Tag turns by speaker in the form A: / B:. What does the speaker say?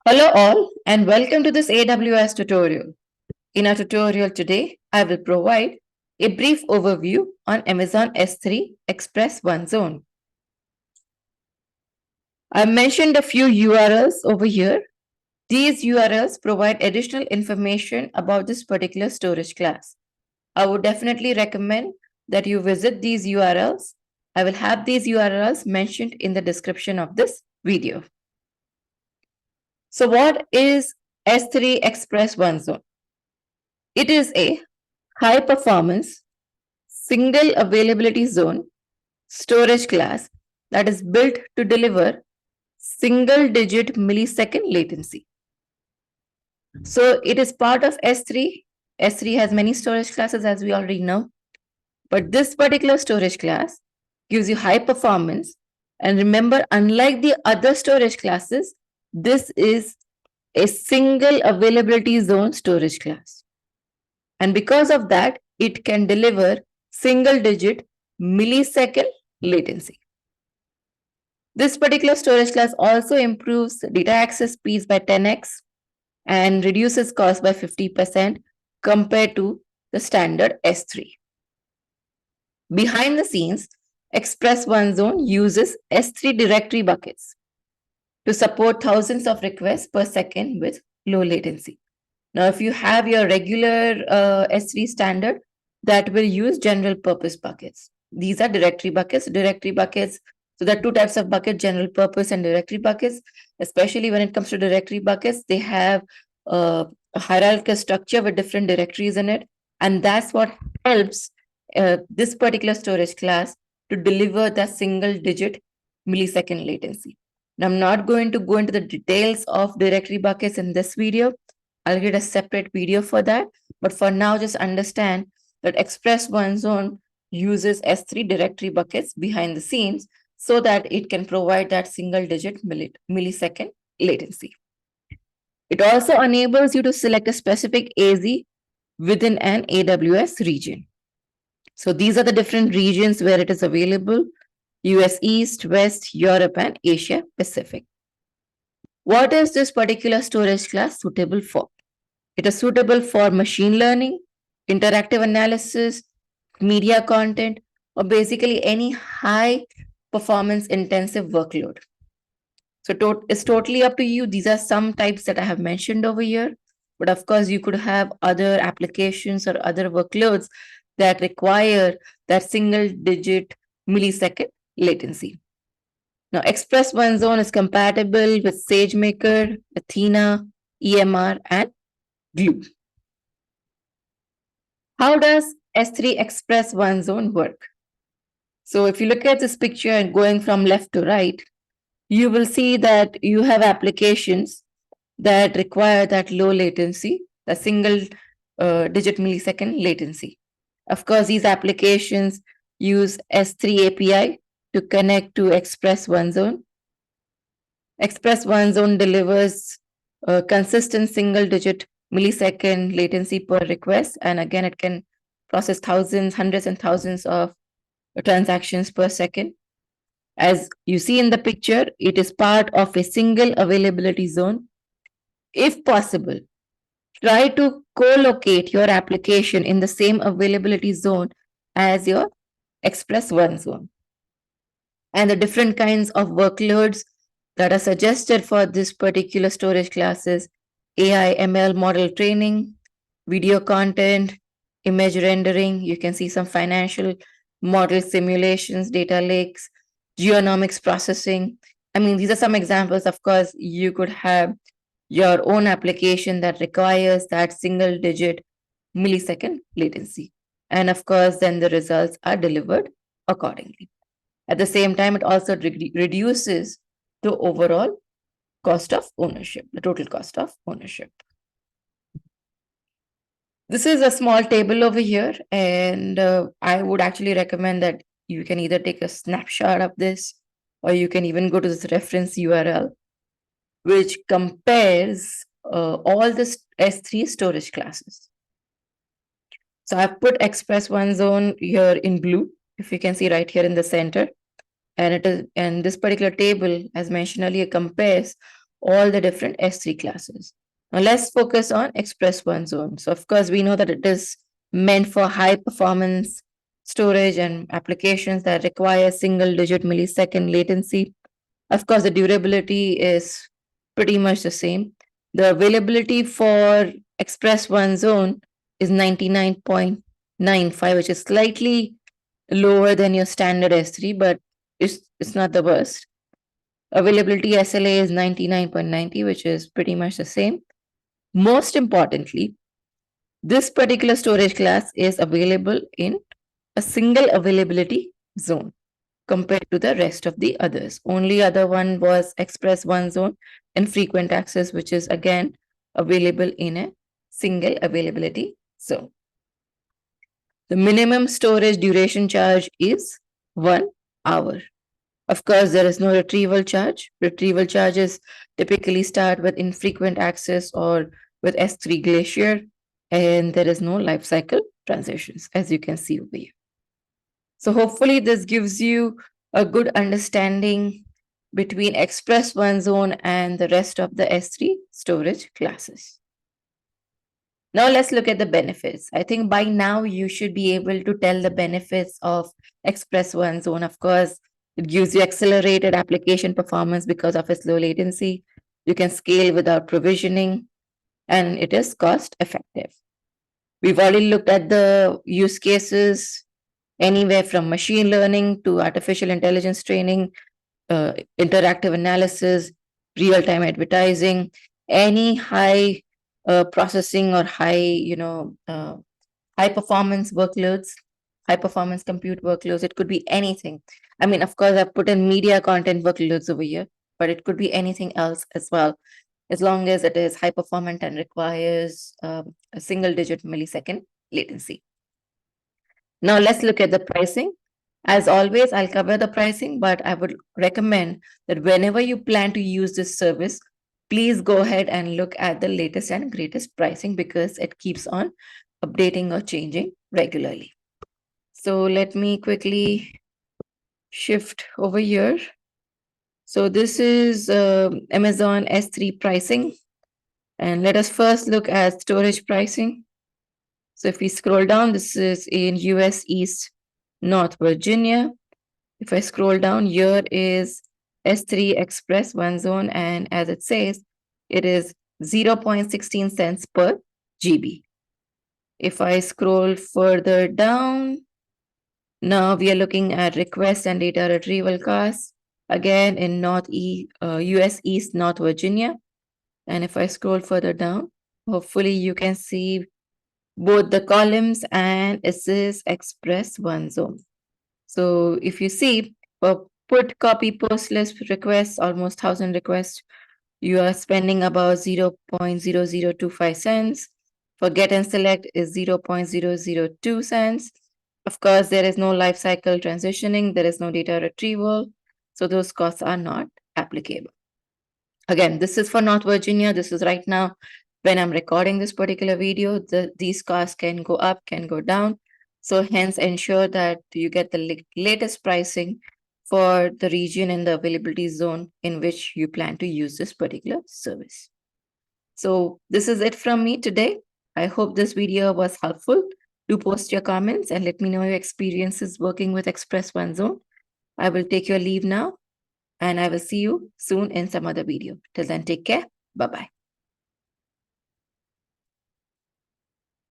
A: Hello all and welcome to this AWS tutorial. In our tutorial today, I will provide a brief overview on Amazon S3 Express One Zone. I've mentioned a few URLs over here. These URLs provide additional information about this particular storage class. I would definitely recommend that you visit these URLs. I will have these URLs mentioned in the description of this video. So what is S3 Express One Zone? It is a high performance single availability zone storage class that is built to deliver single digit millisecond latency. So it is part of S3. S3 has many storage classes, as we already know, but this particular storage class gives you high performance. And remember, unlike the other storage classes, this is a single availability zone storage class. And because of that, it can deliver single digit millisecond latency. This particular storage class also improves data access speeds by 10x and reduces cost by 50% compared to the standard S3. Behind the scenes, Express One Zone uses S3 directory buckets to support thousands of requests per second with low latency. Now, if you have your regular S3 standard, that will use general purpose buckets. These are directory buckets. Directory buckets, so there are two types of bucket, general purpose and directory buckets. Especially when it comes to directory buckets, they have a hierarchical structure with different directories in it. And that's what helps this particular storage class to deliver that single digit millisecond latency. Now, I'm not going to go into the details of directory buckets in this video. I'll get a separate video for that. But for now, just understand that Express One Zone uses S3 directory buckets behind the scenes so that it can provide that single digit millisecond latency. It also enables you to select a specific AZ within an AWS region. So these are the different regions where it is available: US East, West, Europe, and Asia Pacific. What is this particular storage class suitable for? It is suitable for machine learning, interactive analysis, media content, or basically any high performance intensive workload. So it's totally up to you. These are some types that I have mentioned over here. But of course, you could have other applications or other workloads that require that single digit millisecond latency. Now, Express One Zone is compatible with SageMaker, Athena, EMR, and Glue. How does S3 Express One Zone work? So if you look at this picture and going from left to right, you will see that you have applications that require that low latency, the single digit millisecond latency. Of course, these applications use S3 API to connect to Express One Zone. Express One Zone delivers a consistent single digit millisecond latency per request. And again, it can process thousands, hundreds and thousands of transactions per second. As you see in the picture, it is part of a single availability zone. If possible, try to co-locate your application in the same availability zone as your Express One Zone. And the different kinds of workloads that are suggested for this particular storage classes: AI ML model training, video content, image rendering. You can see some financial model simulations, data lakes, genomics processing. I mean, these are some examples. Of course, you could have your own application that requires that single digit millisecond latency. And of course, then the results are delivered accordingly. At the same time, it also reduces the overall cost of ownership, the total cost of ownership. This is a small table over here, and I would actually recommend that you can either take a snapshot of this, or you can even go to this reference URL, which compares all the S3 storage classes. So I've put Express One Zone here in blue, if you can see right here in the center. And this particular table, as mentioned earlier, compares all the different S3 classes. Now let's focus on Express One Zone. So of course, we know that it is meant for high performance storage and applications that require single digit millisecond latency. Of course, the durability is pretty much the same. The availability for Express One Zone is 99.95, which is slightly lower than your standard S3, but it's not the worst. Availability SLA is 99.90, which is pretty much the same. Most importantly, this particular storage class is available in a single availability zone compared to the rest of the others. Only other one was Express One Zone and Frequent Access, which is again available in a single availability zone. The minimum storage duration charge is 1 hour. Of course, there is no retrieval charge. Retrieval charges typically start with infrequent access or with S3 Glacier, and there is no life cycle transitions, as you can see over here. So hopefully this gives you a good understanding between Express One Zone and the rest of the S3 storage classes. Now let's look at the benefits. I think by now you should be able to tell the benefits of Express One Zone. Of course, it gives you accelerated application performance because of its low latency. You can scale without provisioning, and it is cost effective. We've already looked at the use cases, anywhere from machine learning to artificial intelligence training, interactive analysis, real-time advertising, any high processing or high performance workloads, high performance compute workloads. It could be anything. I mean, of course, I've put in media content workloads over here, but it could be anything else as well, as long as it is high performant and requires a single digit millisecond latency. Now let's look at the pricing. As always, I'll cover the pricing, but I would recommend that whenever you plan to use this service, please go ahead and look at the latest and greatest pricing because it keeps on updating or changing regularly. So let me quickly shift over here. So this is Amazon S3 pricing. And let us first look at storage pricing. So if we scroll down, this is in US East North Virginia. If I scroll down, here is S3 Express One Zone, and as it says, it is 0.16 cents per GB. If I scroll further down, now we are looking at request and data retrieval costs, again in US East North Virginia. And if I scroll further down, hopefully you can see both the columns and it says Express One Zone. So if you see for put copy post list requests, almost 1,000 requests, you are spending about 0.0025 cents. For get and select is 0.002 cents. Of course, there is no life cycle transitioning, there is no data retrieval, so those costs are not applicable. Again, this is for North Virginia. This is right now when I'm recording this particular video. These costs can go up, can go down. So hence ensure that you get the latest pricing for the region and the availability zone in which you plan to use this particular service. So this is it from me today. I hope this video was helpful. Do post your comments and let me know your experiences working with Express One Zone. I will take your leave now and I will see you soon in some other video. Till then, take care. Bye-bye.